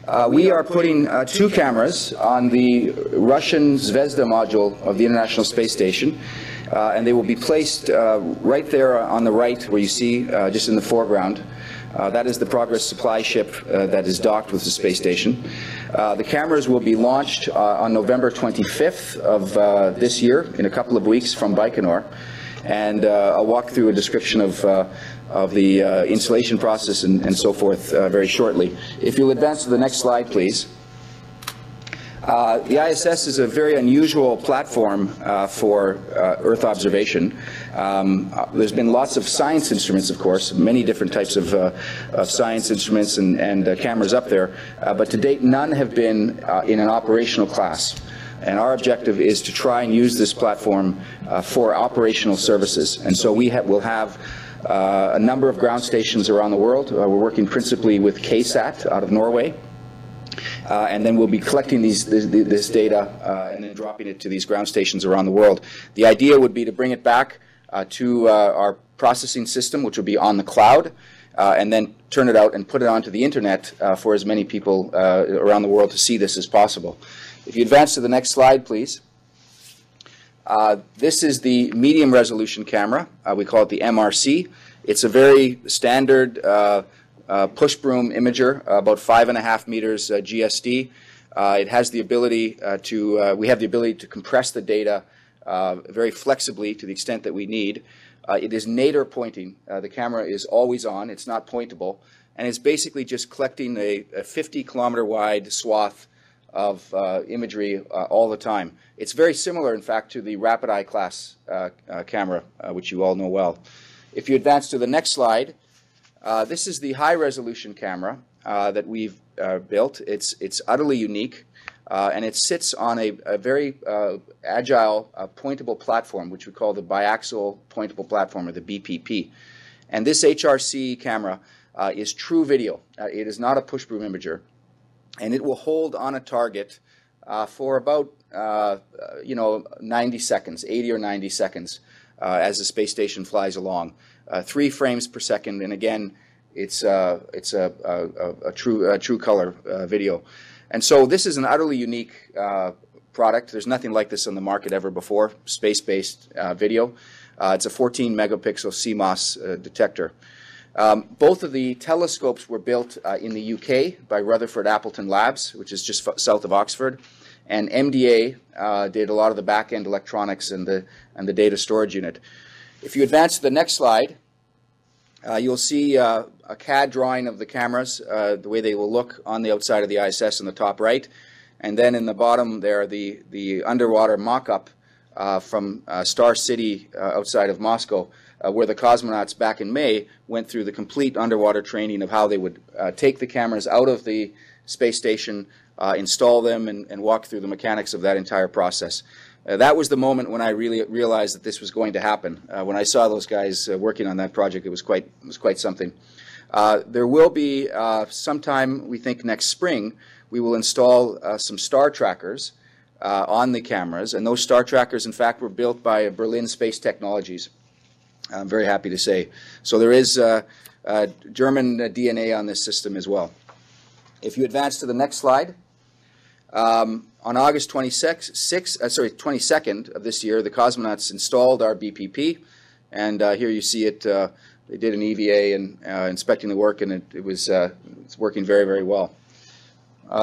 We are putting two cameras on the Russian Zvezda module of the International Space Station, and they will be placed right there on the right where you see just in the foreground. That is the Progress supply ship that is docked with the space station. The cameras will be launched on November 25th of this year, in a couple of weeks, from Baikonur. And I'll walk through a description of the installation process and so forth very shortly. If you'll advance to the next slide, please. The ISS is a very unusual platform for Earth observation. There's been lots of science instruments, of course, many different types of science instruments and cameras up there, but to date none have been in an operational class. And our objective is to try and use this platform for operational services. And so will have a number of ground stations around the world. We're working principally with KSAT out of Norway. And then we'll be collecting this data and then dropping it to these ground stations around the world. The idea would be to bring it back to our processing system, which will be on the cloud, and then turn it out and put it onto the internet for as many people around the world to see this as possible. If you advance to the next slide, please. This is the medium resolution camera. We call it the MRC. It's a very standard push broom imager, about 5.5 meters GSD. It has the ability we have the ability to compress the data very flexibly to the extent that we need. It is nadir pointing. The camera is always on. It's not pointable. And it's basically just collecting a 50-kilometer wide swath of imagery all the time. It's very similar, in fact, to the Rapid Eye class camera, which you all know well. If you advance to the next slide, this is the high-resolution camera that we've built. It's utterly unique, and it sits on a very agile, pointable platform, which we call the biaxial pointable platform, or the BPP. And this HRC camera is true video. It is not a push broom imager, and it will hold on a target for about 90 seconds, 80 or 90 seconds, as the space station flies along. 3 frames per second, and again, it's a true color video. And so this is an utterly unique product. There's nothing like this on the market ever before, space-based video. It's a 14 megapixel CMOS detector. Both of the telescopes were built in the UK by Rutherford Appleton Labs, which is just south of Oxford, and MDA did a lot of the back-end electronics and the data storage unit. If you advance to the next slide, you'll see a CAD drawing of the cameras, the way they will look on the outside of the ISS in the top right, and then in the bottom there, the underwater mock-up from Star City outside of Moscow, where the cosmonauts back in May went through the complete underwater training of how they would take the cameras out of the space station, install them, and walk through the mechanics of that entire process. That was the moment when I really realized that this was going to happen. When I saw those guys working on that project, it was quite something. There will be sometime, we think next spring, we will install some star trackers on the cameras, and those star trackers, in fact, were built by Berlin Space Technologies. I'm very happy to say. So there is German DNA on this system as well. If you advance to the next slide, on August 22nd of this year, the cosmonauts installed our BPP, and here you see it. They did an EVA and inspecting the work, and it's working very, very well.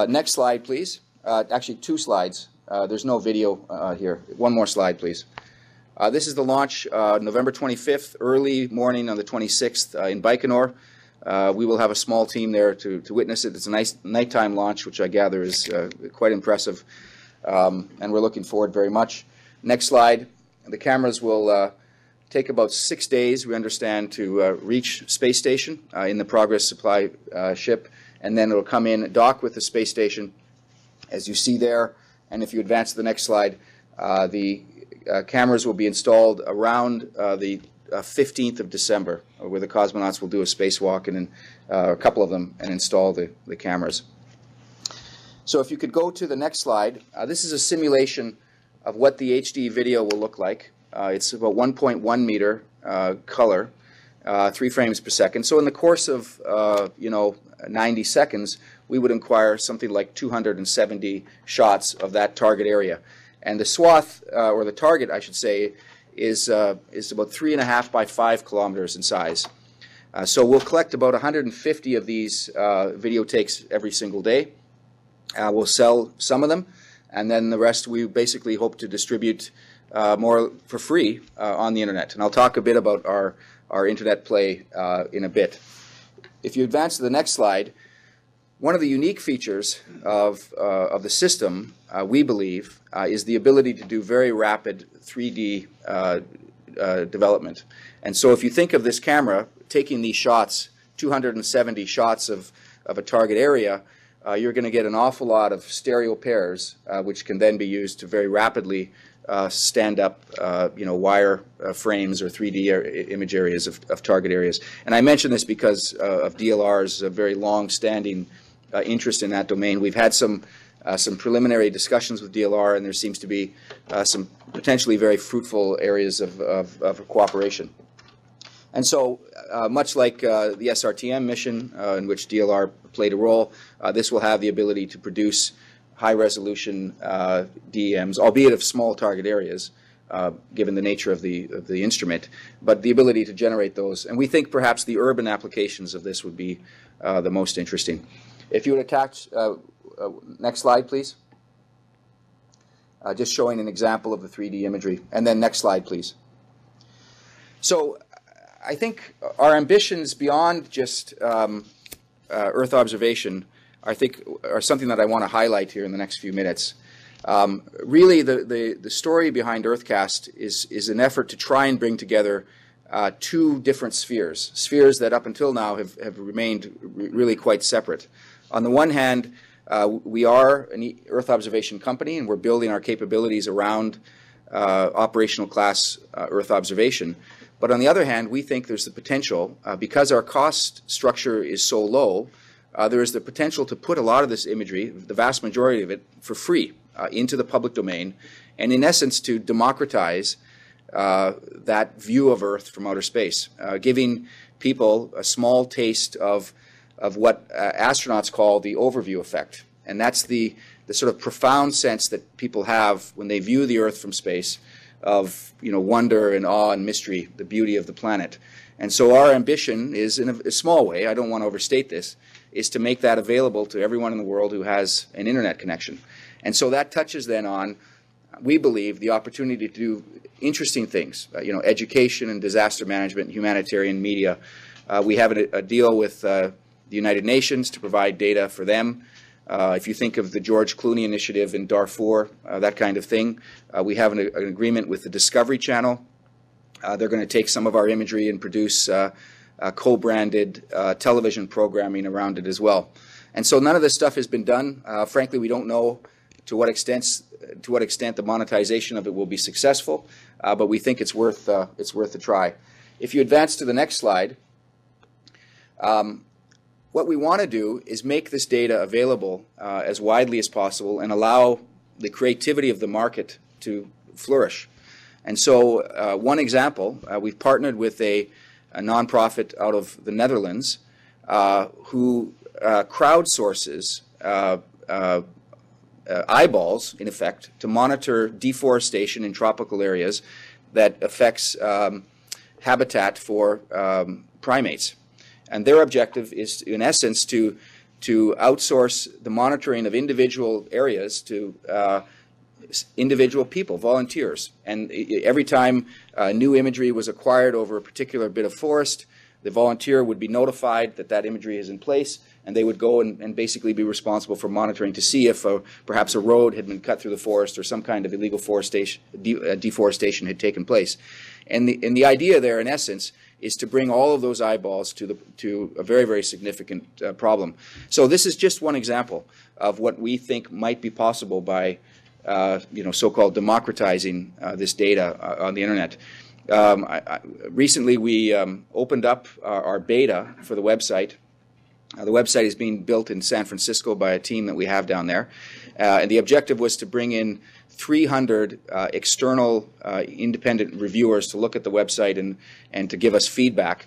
Next slide, please. Actually, 2 slides. There's no video here. One more slide, please. This is the launch, November 25th, early morning on the 26th in Baikonur. We will have a small team there to witness it. It's a nice nighttime launch, which I gather is quite impressive, and we're looking forward very much. Next slide. The cameras will take about 6 days, we understand, to reach space station in the Progress supply ship, and then it will come in, dock with the space station, as you see there. And if you advance to the next slide, the cameras will be installed around the 15th of December, where the cosmonauts will do a spacewalk, and a couple of them, and install the cameras. So if you could go to the next slide, this is a simulation of what the HD video will look like. It's about 1.1 meter color. 3 frames per second. So in the course of 90 seconds, we would acquire something like 270 shots of that target area. And the swath, or the target, I should say, is about 3.5 by 5 kilometers in size. So we'll collect about 150 of these video takes every single day. We'll sell some of them, and then the rest we basically hope to distribute more for free on the internet. And I'll talk a bit about our internet play in a bit. If you advance to the next slide, one of the unique features of the system, we believe, is the ability to do very rapid 3D development. And so if you think of this camera taking these shots, 270 shots of a target area, you're going to get an awful lot of stereo pairs, which can then be used to very rapidly stand up, wire frames or 3D image areas of target areas. And I mention this because of DLR's very long-standing interest in that domain. We've had some preliminary discussions with DLR, and there seems to be some potentially very fruitful areas of cooperation. And so, much like the SRTM mission, in which DLR played a role, this will have the ability to produce high-resolution DEMs, albeit of small target areas, given the nature of the instrument, but the ability to generate those. And we think perhaps the urban applications of this would be the most interesting. If you would attach, next slide, please. Just showing an example of the 3D imagery. And then next slide, please. So I think our ambitions beyond just Earth observation, I think, are something that I want to highlight here in the next few minutes. Really, the story behind EarthCast is an effort to try and bring together two different spheres that up until now have remained really quite separate. On the one hand, we are an Earth observation company, and we're building our capabilities around operational class Earth observation. But on the other hand, we think there's the potential, because our cost structure is so low, there is the potential to put a lot of this imagery, the vast majority of it, for free into the public domain, and in essence to democratize that view of Earth from outer space, giving people a small taste of what astronauts call the overview effect. And that's the sort of profound sense that people have when they view the Earth from space of wonder and awe and mystery, the beauty of the planet. And so our ambition is, in a small way, I don't want to overstate this, is to make that available to everyone in the world who has an internet connection. And so that touches then on, we believe, the opportunity to do interesting things, education and disaster management, humanitarian media. We have a deal with the United Nations to provide data for them. If you think of the George Clooney initiative in Darfur, that kind of thing, we have an agreement with the Discovery Channel. They're going to take some of our imagery and produce co-branded television programming around it as well. And so none of this stuff has been done. Frankly, we don't know to what extent the monetization of it will be successful, but we think it's worth a try. If you advance to the next slide, what we want to do is make this data available as widely as possible and allow the creativity of the market to flourish. And so one example, we've partnered with a nonprofit out of the Netherlands who crowdsources eyeballs, in effect, to monitor deforestation in tropical areas that affects habitat for primates. And their objective is, in essence, to outsource the monitoring of individual areas to individual people, volunteers. And every time new imagery was acquired over a particular bit of forest, the volunteer would be notified that that imagery is in place, and they would go and basically be responsible for monitoring to see if perhaps a road had been cut through the forest or some kind of illegal deforestation had taken place. And the idea there, in essence, is to bring all of those eyeballs to a very, very significant problem. So this is just one example of what we think might be possible by so-called democratizing this data on the internet. Recently, we opened up our beta for the website. The website is being built in San Francisco by a team that we have down there. And the objective was to bring in 300 external independent reviewers to look at the website and to give us feedback.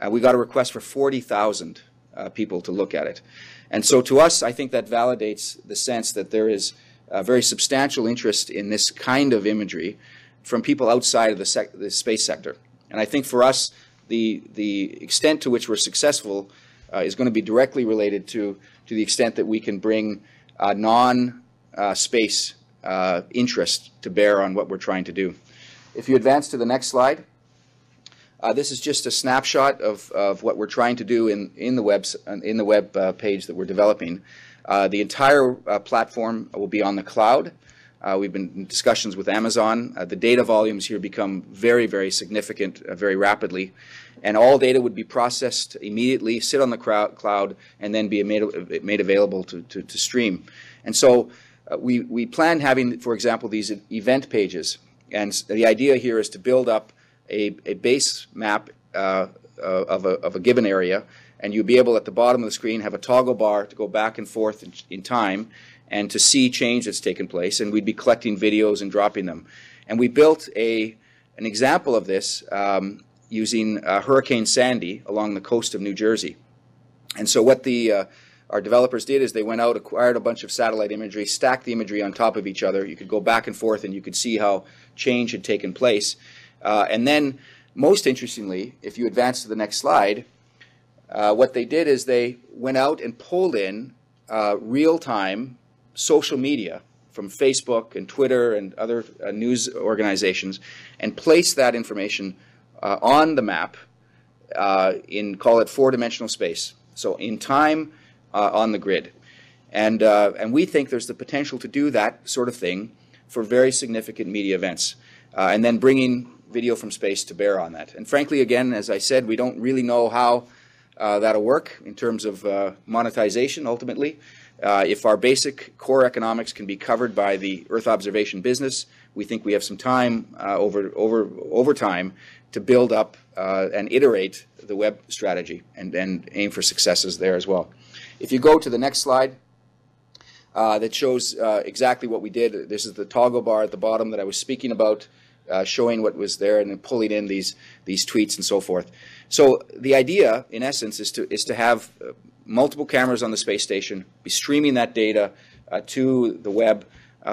we got a request for 40,000 people to look at it. And so to us, I think that validates the sense that there is a very substantial interest in this kind of imagery from people outside of the space sector. And I think for us, the extent to which we're successful is going to be directly related to the extent that we can bring non-space interest to bear on what we're trying to do. If you advance to the next slide, this is just a snapshot of what we're trying to do in the web page that we're developing. The entire platform will be on the cloud. We've been in discussions with Amazon. The data volumes here become very, very significant very rapidly. And all data would be processed immediately, sit on the cloud, and then be made available to stream. And so we plan having, for example, these event pages. And the idea here is to build up a base map of a given area, and you'll be able at the bottom of the screen have a toggle bar to go back and forth in time and to see change that's taken place, and we'd be collecting videos and dropping them. And we built an example of this using Hurricane Sandy along the coast of New Jersey. And so what our developers did is they went out, acquired a bunch of satellite imagery, stacked the imagery on top of each other. You could go back and forth and you could see how change had taken place. And then, most interestingly, if you advance to the next slide, what they did is they went out and pulled in real-time social media from Facebook and Twitter and other news organizations and placed that information on the map in, call it, four-dimensional space. So in time on the grid. And we think there's the potential to do that sort of thing for very significant media events. And then bringing video from space to bear on that. And frankly, again, as I said, we don't really know how that'll work in terms of monetization ultimately. If our basic core economics can be covered by the Earth observation business, we think we have some time over time to build up and iterate the web strategy and aim for successes there as well. If you go to the next slide, that shows exactly what we did. This is the toggle bar at the bottom that I was speaking about, showing what was there and then pulling in these tweets and so forth. So the idea, in essence, is to have multiple cameras on the space station, be streaming that data to the web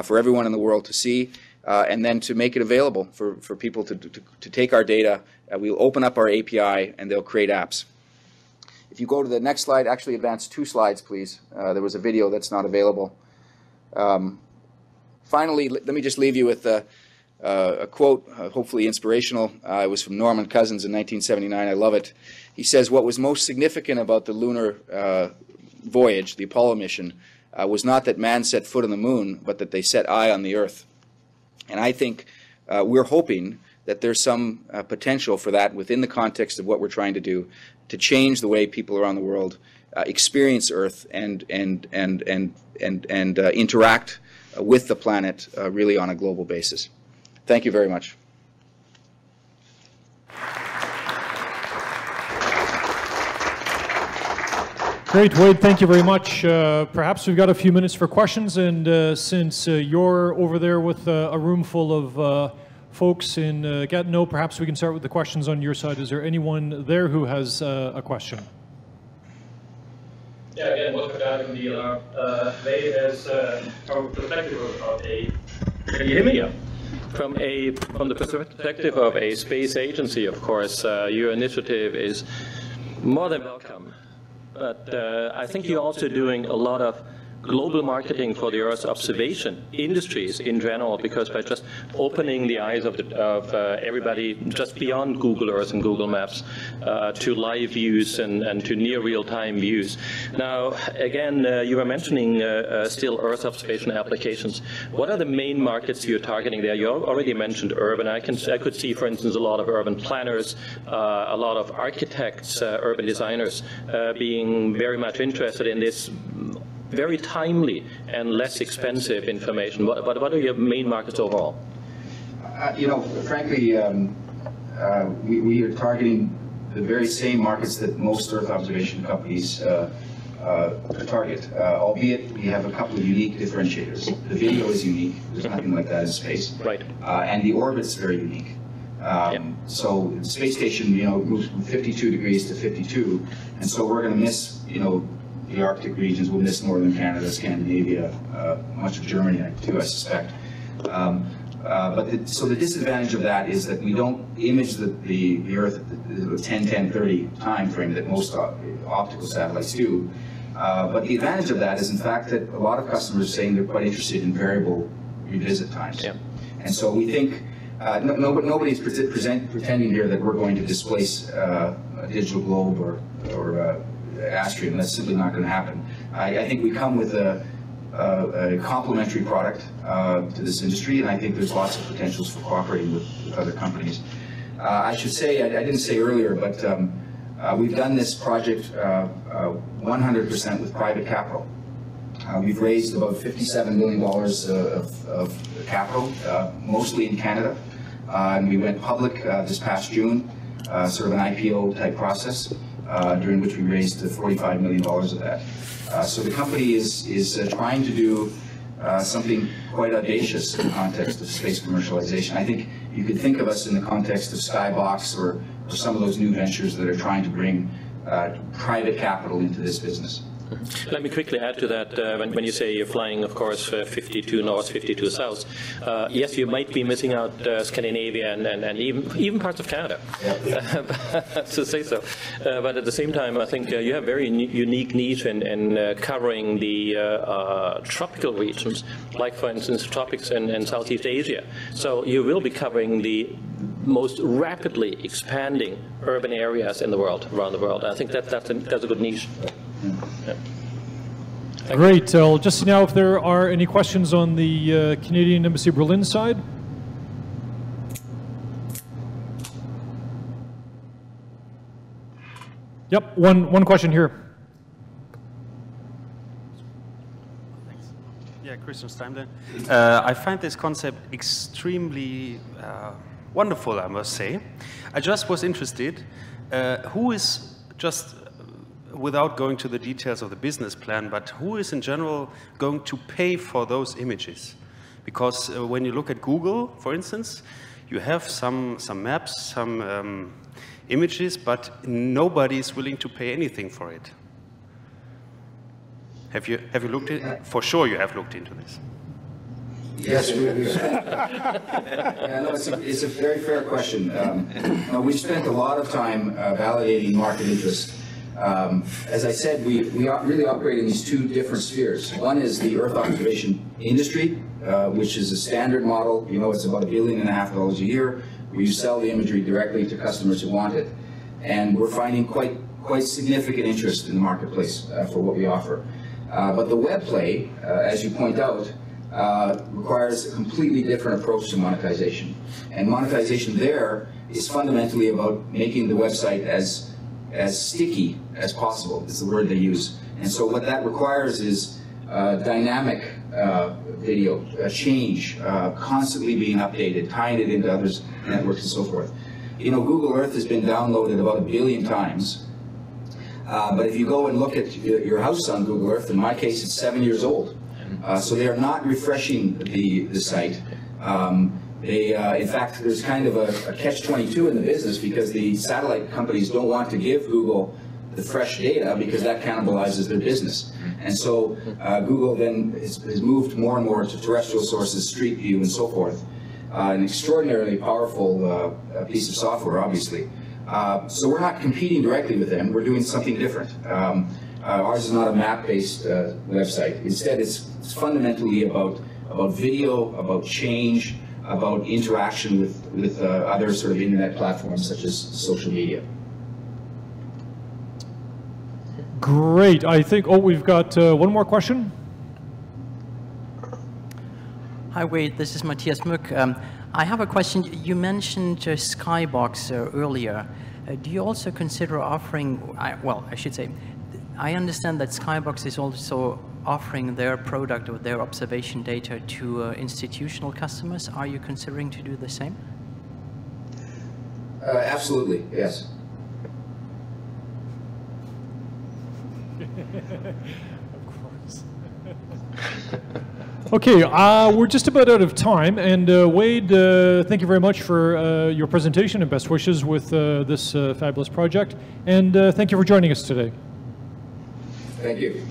for everyone in the world to see, and then to make it available for people to take our data. We'll open up our API and they'll create apps. If you go to the next slide, actually advance 2 slides, please. There was a video that's not available. Finally, let me just leave you with a quote, hopefully inspirational. It was from Norman Cousins in 1979. I love it. He says, what was most significant about the lunar voyage, the Apollo mission, was not that man set foot on the moon, but that they set eye on the Earth. And I think we're hoping that there's some potential for that within the context of what we're trying to do to change the way people around the world experience Earth and interact with the planet really on a global basis. Thank you very much. Great, Wade, thank you very much. Perhaps we've got a few minutes for questions, and since you're over there with a room full of folks in Gatineau, perhaps we can start with the questions on your side. Is there anyone there who has a question? Yeah, again, welcome back from the Wade has from the perspective of a, can you hear me? Yeah. From the perspective of a space agency, of course, your initiative is more than welcome. But I think you're also doing a lot of global marketing for the Earth observation industries in general, because by just opening the eyes of everybody just beyond Google Earth and Google Maps to live views and to near real-time views. Now, again, you were mentioning still Earth observation applications. What are the main markets you're targeting there? You already mentioned urban. I could see, for instance, a lot of urban planners, a lot of architects, urban designers being very much interested in this very timely and less expensive information. What are your main markets overall? You know, frankly, we are targeting the very same markets that most Earth observation companies target, albeit we have a couple of unique differentiators. The video is unique. There's nothing like that in space. Right. And the orbit's very unique. So the space station, moves from 52 degrees to 52, and so we're going to miss, the Arctic regions. We'll miss northern Canada, Scandinavia, much of Germany too, I suspect. So the disadvantage of that is that we don't image the Earth at the 10-10-30 time frame that most optical satellites do. But the advantage of that is, in fact, that a lot of customers are saying they're quite interested in variable revisit times. Yeah. And so we think nobody's pretending here that we're going to displace a digital globe or Astrium. That's simply not going to happen. I think we come with a complementary product to this industry, and I think there's lots of potentials for cooperating with other companies. I should say, I didn't say earlier, but we've done this project 100% with private capital. We've raised about $57 million of capital, mostly in Canada, and we went public this past June, sort of an IPO type process, during which we raised $45 million of that. So the company is trying to do something quite audacious in the context of space commercialization. I think you could think of us in the context of Skybox or some of those new ventures that are trying to bring private capital into this business. Let me quickly add to that. When you say you're flying, of course, 52 north, 52 south, yes, you might be missing out Scandinavia and even parts of Canada, to say so. But at the same time, I think you have very unique niche in covering the tropical regions, like, for instance, tropics and Southeast Asia. So you will be covering the most rapidly expanding urban areas in the world, around the world. I think that's a good niche. Yeah. Great. I'll just see now if there are any questions on the Canadian Embassy Berlin side. Yep, one question here. Thanks. Yeah, Christian Steimler. I find this concept extremely wonderful, I must say. I just was interested, who is just, without going to the details of the business plan, but who is in general going to pay for those images? Because when you look at Google, for instance, you have some maps, some images, but nobody is willing to pay anything for it. Have you looked at it? For sure you have looked into this. Yes, yeah, no, it's a very fair question. We've spent a lot of time validating market interest. As I said, we really operate in these two different spheres. One is the Earth observation industry, which is a standard model. It's about $1.5 billion a year, where you sell the imagery directly to customers who want it. And we're finding quite significant interest in the marketplace for what we offer. But the web play, as you point out, requires a completely different approach to monetization. And monetization there is fundamentally about making the website as sticky as possible, is the word they use. And so what that requires is dynamic video, change, constantly being updated, tying it into others' networks and so forth. Google Earth has been downloaded about 1 billion times. But if you go and look at your house on Google Earth, in my case, it's 7 years old. So they are not refreshing the site. In fact, there's kind of a catch-22 in the business, because the satellite companies don't want to give Google the fresh data because that cannibalizes their business. And so Google then has moved more and more to terrestrial sources, Street View and so forth. An extraordinarily powerful piece of software, obviously. So we're not competing directly with them. We're doing something different. Ours is not a map-based website. Instead, it's fundamentally about video, about change, about interaction with other sort of internet platforms such as social media. Great. I think, we've got one more question. Hi, Wade. This is Matthias Mück. I have a question. You mentioned Skybox earlier. Do you also consider offering, I should say, I understand that Skybox is also offering their product or their observation data to institutional customers. Are you considering to do the same? Absolutely, yes. Of course. Okay, we're just about out of time, and Wade, thank you very much for your presentation and best wishes with this fabulous project, and thank you for joining us today. Thank you.